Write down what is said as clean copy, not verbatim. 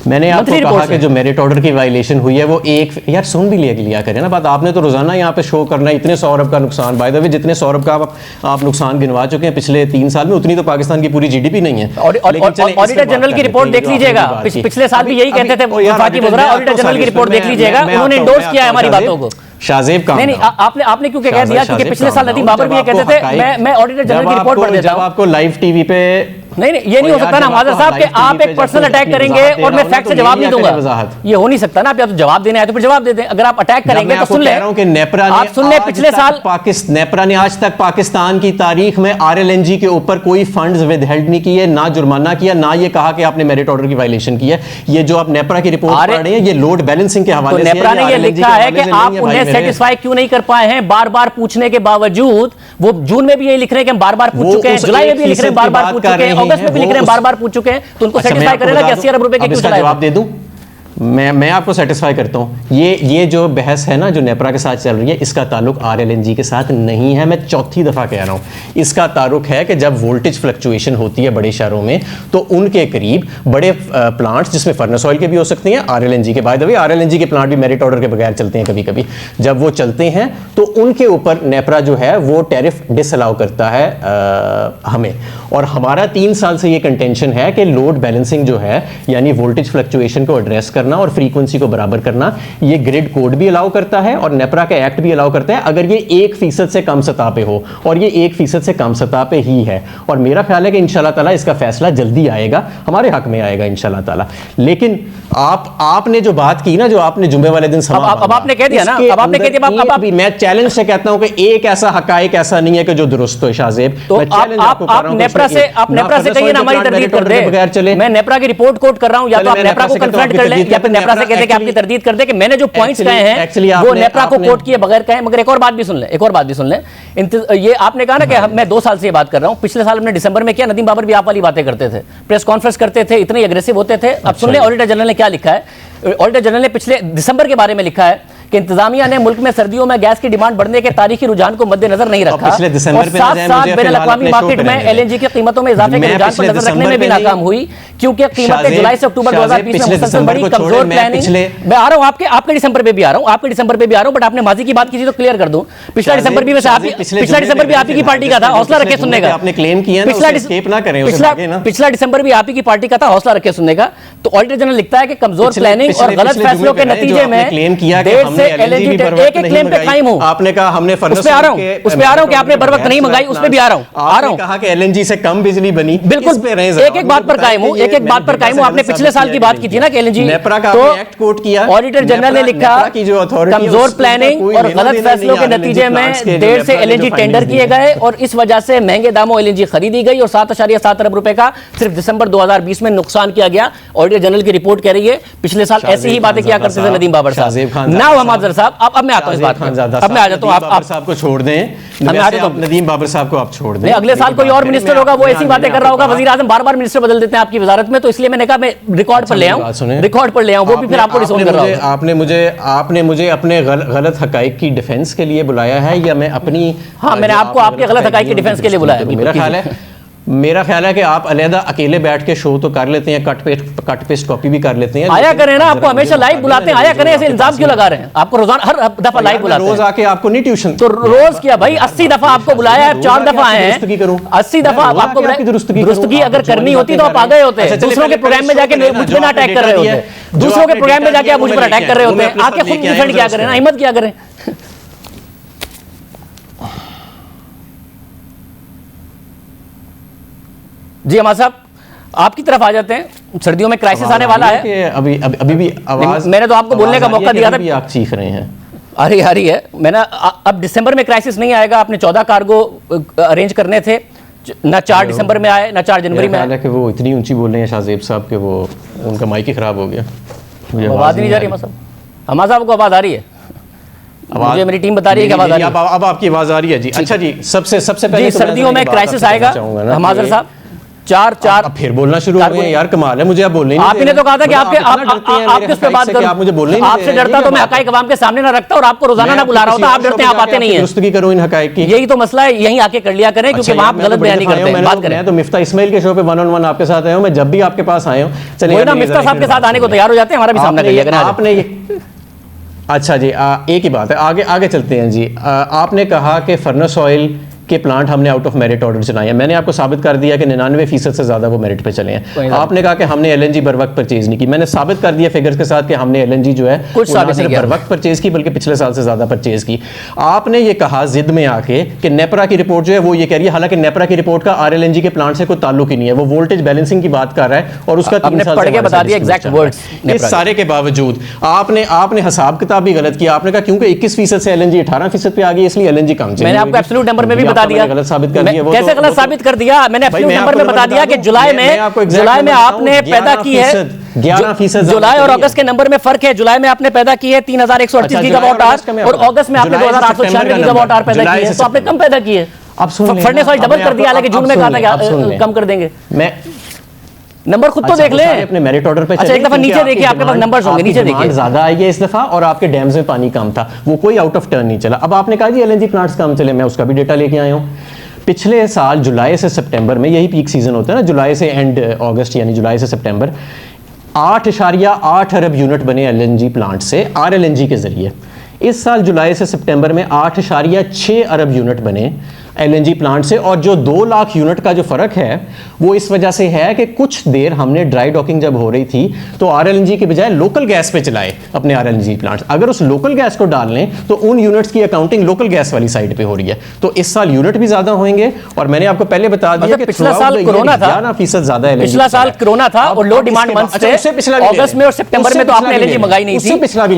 मैंने आपको कहा कि जो मेरिट ऑर्डर की वायलेशन हुई है वो एक, यार सुन भी लिया करें ना बात। आपने तो रोजाना यहाँ पे शो करना है इतने 100 अरब का नुकसान। बाय द वे जितने 100 अरब का आप नुकसान गिनवा चुके हैं पिछले 3 साल में, उतनी तो पाकिस्तान की पूरी जीडीपी नहीं है। ऑडिटर जनरल की रिपोर्ट देख लीजिएगा, पिछले साल भी यही कहते थे वफाकी वज़ीर। ऑडिटर जनरल की रिपोर्ट देख लीजिएगा, उन्होंने इंडोर्स किया है हमारी बातों को। शाहजेब का नहीं, आपने क्यों कह दिया? क्योंकि पिछले साल नदीम बाबर भी ये कहते थे मैं ऑडिटर जनरल की रिपोर्ट पढ़ देता हूं। आपको लाइव टीवी पे नहीं, ये नहीं हो सकता ना माजर साहब कि आप एक पर्सनल अटैक करेंगे और मैं फैक्ट से जवाब नहीं दूंगा। ये हो नहीं सकता ना। आप या तो जवाब देने आए तो फिर जवाब दे दें। अगर आप अटैक करेंगे तो सुन ले। आप सुन ले, पिछले साल नेपरा ने आज तक पाकिस्तान की तारीख में आरएलएनजी के ऊपर कोई फंड्स विदहेल्ड नहीं किए, ना जुर्माना किया, ना ये कहा कि आपने मेरिट ऑर्डर की वायलेशन की है। ये जो आप नेपरा की रिपोर्ट पढ़ रहे हैं ये लोड बैलेंसिंग के हवाले से नेपरा ने ये लिखा है कि आप उन्हें सेटिस्फाई क्यों नहीं कर पाए हैं बार बार पूछने के बावजूद। वो जून में भी यही लिख रहे हैं कि हम बार बार पूछ चुके हैं, जुलाई में भी लिख रहे हैं बार बार पूछ चुके हैं, अगस्त में भी लिख रहे हैं बार बार पूछ चुके हैं। तो उनको सेटिस्फाई करेगा कि 80 अरब रुपए के क्यों चलाए? जवाब दे दूं मैं आपको सेटिस्फाई करता हूं। ये जो बहस है ना जो नेपरा के साथ चल रही है, इसका ताल्लुक आरएलएनजी के साथ नहीं है। मैं चौथी दफा कह रहा हूं इसका ताल्लुक है कि जब वोल्टेज फ्लक्चुएशन होती है बड़े शहरों में तो उनके करीब बड़े प्लांट्स जिसमें फर्नेस ऑयल के भी हो सकते हैं, आरएलएनजी के, बाय द वे आरएलएनजी के प्लांट भी मेरिट ऑर्डर के बगैर चलते हैं कभी कभी। जब वो चलते हैं तो उनके ऊपर नेपरा जो है वो टैरिफ डिसअलाउ करता है हमें। और हमारा 3 साल से ये कंटेंशन है कि लोड बैलेंसिंग जो है यानी वोल्टेज फ्लक्चुएशन को एड्रेस करना और फ्रीक्वेंसी को बराबर करना, ये ग्रिड कोड भी अलाउ करता है और नेपरा का एक्ट भी अलाउ करता है अगर ये 1% से कम सतह पे हो, और ये 1% से कम सतह पे ही है। और मेरा ख्याल है कि इंशाल्लाह ताला इसका फैसला जल्दी आएगा, हमारे हक में आएगा इंशाल्लाह ताला। लेकिन आपने जो बात की ना, जो आपने जुम्मे वाले दिन अब आपने कह दिया ना, अब आपने कह दिया, अब मैं चैलेंज से कहता हूं कि एक ऐसा हकाइक ऐसा नहीं है कि जो दुरुस्त हो। शाहजेब, तो आप नेपरा से कहिए ना हमारी तरदीद कर दे बगैर चले। मैं नेपरा की रिपोर्ट कोट कर रहा हूं, या तो आप नेपरा को कन्फ्रंट कर लें या फिर नेपरा से कहते हैं कि आपकी तरदीद कर दे कि मैंने जो पॉइंट्स कहे हैं वो नेपरा को कोट किए बगैर कहे। मगर एक और बात भी सुन लें, ये आपने कहा ना कि मैं 2 साल से ये बात कर रहा हूं, पिछले साल हमने दिसंबर में किया, नदीम बाबर भी आप वाली बातें करते थे, प्रेस कॉन्फ्रेंस करते थे, इतने अग्रेसिव होते थे। अब सुन लें ऑडिटर जनरल ने क्या लिखा है। ऑडिटर जनरल ने पिछले दिसंबर के बारे में लिखा है कि इंतजामिया ने मुल्क में सर्दियों में गैस की डिमांड बढ़ने के तारीखी रुझान को मद्देनजर नहीं रखा और साथ-साथ बैनुल-अक़वामी मार्केट में एलएनजी की कीमतों में इजाफे के रुझान पर नजर रखने में भी नाकाम हुई, क्योंकि कीमतें जुलाई से अक्टूबर 2020 में मुसलसल बढ़ी। कमजोर प्लानिंग, मैं आ रहा हूं आपके दिसंबर पे भी आ रहा हूं, बट आपने माजी की बात की थी तो क्लियर कर दूं। पिछला दिसंबर भी आप ही की पार्टी का था, हौसला रखे सुनने का। आपने क्लेम किया ना, उसे एस्केप ना करें उसे आगे ना। पिछला दिसंबर भी आप ही की पार्टी का था, हौसला रखे सुनने का। तो ऑडिटर जनरल लिखता है कि कमजोर प्लानिंग और गलत फैसलों के नतीजे में क्लेम किया कि देर से एलएनजी एक क्लेम पे कायम हूं। आपने कहा हमने उस पे आ रहा हूं कि आपने बर वक्त नहीं मंगाई, उस पे भी आ रहा हूं। कहा कि एलएनजी से कम बिजली बनी, बिल्कुल एक बात पर कायम हूं, आपने पिछले साल की बात की थी ना कि एलएनजी, तो एक्ट कोट किया। ऑडिटर जनरल ने लिखा कमजोर प्लानिंग और गलत फैसलों के नतीजे में देर से एलएनजी टेंडर किए गए और इस वजह से महंगे दामों एलएनजी खरीदी गई और 7.7 अरब रुपए का सिर्फ दिसंबर 2020 में नुकसान किया गया। ऑडिटर जनरल की रिपोर्ट कह रही है पिछले साल ऐसी ही बातें किया करते थे नदीम बाबर साहब। ना हमाद साहब, अब मैं आता हूं इस बात में, अब मैं आ जाता हूं। आप साहब को छोड़ दें, नदीम बाबर साहब को आप छोड़ दें। अगले साल कोई और मिनिस्टर होगा वो ऐसी बातें कर रहा होगा। वजीर आजम बार बार मिनिस्टर बदल देते हैं आपकी वजारत में, तो इसलिए मैंने कहा मैं रिकॉर्ड पर ले आऊं, वो भी फिर आपको डिसोन कर रहा हूं। आपने मुझे अपने गलत हकाइक की डिफेंस के लिए बुलाया है या मैं अपनी? हाँ, मैंने आपको आपके गलत हकाइक की डिफेंस के लिए बुलाया। मेरा ख्याल है कि आप अलहदा अकेले बैठ के शो तो कर लेते हैं, कट पेस्ट कॉपी भी कर लेते हैं। आया करें ना, आपको हमेशा लाइव बुलाते हैं, आया करें। ऐसे इल्जाम क्यों लगा रहे हैं? आपको रोजाना हर दफा लाइव बुलाते हैं। रोज आके आपको नहीं ट्यूशन? तो रोज क्या भाई, 80 दफा आपको बुलाया है, 4 दफा आए हैं, 80 दफा आपको दुरुस्तगी अगर करनी होती तो आप आ गए होते। दूसरों के प्रोग्राम में जाके मुझ पर अटैक कर रहे होते, दूसरों के प्रोग्राम में जाके आप मुझ पर अटैक कर रहे होते हैं। आके खुद डिफेंड क्या करें ना, हिम्मत क्या करें। जी हमारे साहब आपकी तरफ आ जाते हैं। सर्दियों में क्राइसिस आने वाला है। अभी भी आवाज, मैंने तो आपको बोलने का मौका दिया था, आप चीख रहे हैं। आ रही है। मैंने अब दिसंबर में क्राइसिस नहीं आएगा। आपने 14 कार्गो अरेंज करने थे, ना 4 दिसंबर में आए ना 4 जनवरी में आए। कि वो इतनी ऊंची बोल रहे हैं शाहजेब साहब के वो उनका माइक ही खराब हो गया। मुझे आवाज नहीं जा रही हमारे साहब को आवाज आ रही है? मुझे मेरी टीम बता रही है कि आवाज आ रही है। अब आपकी आवाज आ रही है जी। अच्छा जी, सबसे पहले सर्दियों में क्राइसिस आएगा हमाजर साहब। चार अब फिर बोलना शुरू हो गए यार, कमाल है, मुझे आप बोलने नहीं। आपने तो कहा था कि आप किस पे बात करो, आप मुझे बोलने नहीं, आपसे डरता तो मैं हकाइक अवाम के सामने ना रखता और आपको रोजाना ना बुला रहा होता। आप डरते हैं, आप आते नहीं है। दुरुस्तगी करो इन हकाइक की, यही तो मसला है, यहीं आके कर लिया करें, क्योंकि वहां गलत बयानी करते हैं। बात करें तो मिफ्ता इस्माइल के शो पे 1-on-1 आपके साथ आया हूं, मैं जब भी आपके पास आया हूं, चलिए ना मिफ्ता साहब के साथ आने को तैयार हो जाते हैं, हमारा भी सामना करिए करें। आपने अच्छा जी, एक ही बात है, आगे चलते हैं जी। आपने कहा कि फर्नेस ऑयल के प्लांट हमने आउट ऑफ मेरिट ऑर्डर चलाए हैं। मैंने आपको साबित कर दिया कि 99% से ज़्यादा वो मेरिट पे चले हैं। आपने कहा कि हमने एलएनजी बर वक्त परचेज नहीं की, मैंने साबित कर दिया फिगर्स के साथ कि हमने एलएनजी जो है कुछ सिर्फ बर वक्त परचेज की, बल्कि पिछले साल से ज़्यादा परचेज की। आपने ये कहा जिद में आके कि नेपरा की रिपोर्ट जो है वो ये कह रही है, हालांकि नेपरा की रिपोर्ट का आरएलएनजी के प्लांट से कोई ताल्लुक ही नहीं है, वो वोल्टेज बैलेंसिंग की बात कर रहा है और उसका 3 साल पढ़ के बता दिया एग्जैक्ट वर्ड्स। इस सारे के बावजूद आपने हिसाब किताब भी गलत किया। आपने कहा क्योंकि 21% से एलएनजी 18% पे आ गई, इसलिए एलएनजी कम चली। मैंने आपको एब्सोल्यूट नंबर में भी बता दिया, गलत साबित कैसे गलत साबित कर दिया? मैंने एब्सोल्यूट नंबर में बता दिया कि जुलाई में आपने पैदा की है 11%। जुलाई और अगस्त के नंबर में फर्क है। जुलाई में आपने पैदा की है 3138 गीगावाट आवर और अगस्त में आपने 2896 गीगावाट आवर पैदा की है, तो आपने कम पैदा की है। अब फर्नेस ऑयल डबल कर दिया, हालांकि जून में कहा था कम कर देंगे। मैं नंबर खुद तो देख ले अपने मेरिट ऑर्डर पे। अच्छा, एक दफा नीचे देखिए, आपके पास नंबर्स होंगे, नीचे देखिए। ज्यादा आई है इस दफा और आपके डैम्स में पानी कम था, वो कोई आउट ऑफ टर्न नहीं चला। अब आपने कहा जी एलएनजी प्लांट्स कम चले, मैं उसका भी डेटा लेके आया हूँ। पिछले साल जुलाई से सितंबर में, यही पीक सीजन होता है ना, जुलाई से एंड अगस्त, यानी जुलाई से सितंबर, 8.8 अरब यूनिट बने एलएनजी प्लांट से आरएलएनजी के जरिए। इस साल जुलाई से सितंबर में 8.6 अरब यूनिट बने एलएनजी प्लांट से, और जो 2 लाख यूनिट का जो फर्क है वो इस वजह से है कि कुछ देर हमने ड्राई डॉकिंग जब हो रही थी तो आरएलएनजी के बजाय लोकल गैस पे चलाए अपने आरएलएनजी प्लांट्स। अगर उस लोकल गैस को डाल लें तो उन यूनिट्स की अकाउंटिंग लोकल गैस वाली साइड पे हो रही है, तो इस साल यूनिट भी ज्यादा होंगे। और मैंने आपको पहले बता दिया कि पिछला साल कोरोना था, 11% ज्यादा एलएनजी, पिछला साल कोरोना था और लो डिमांड मंथ्स थे, अगस्त में और सितंबर में तो आपने एलएनजी मंगाई नहीं थी। पिछला भी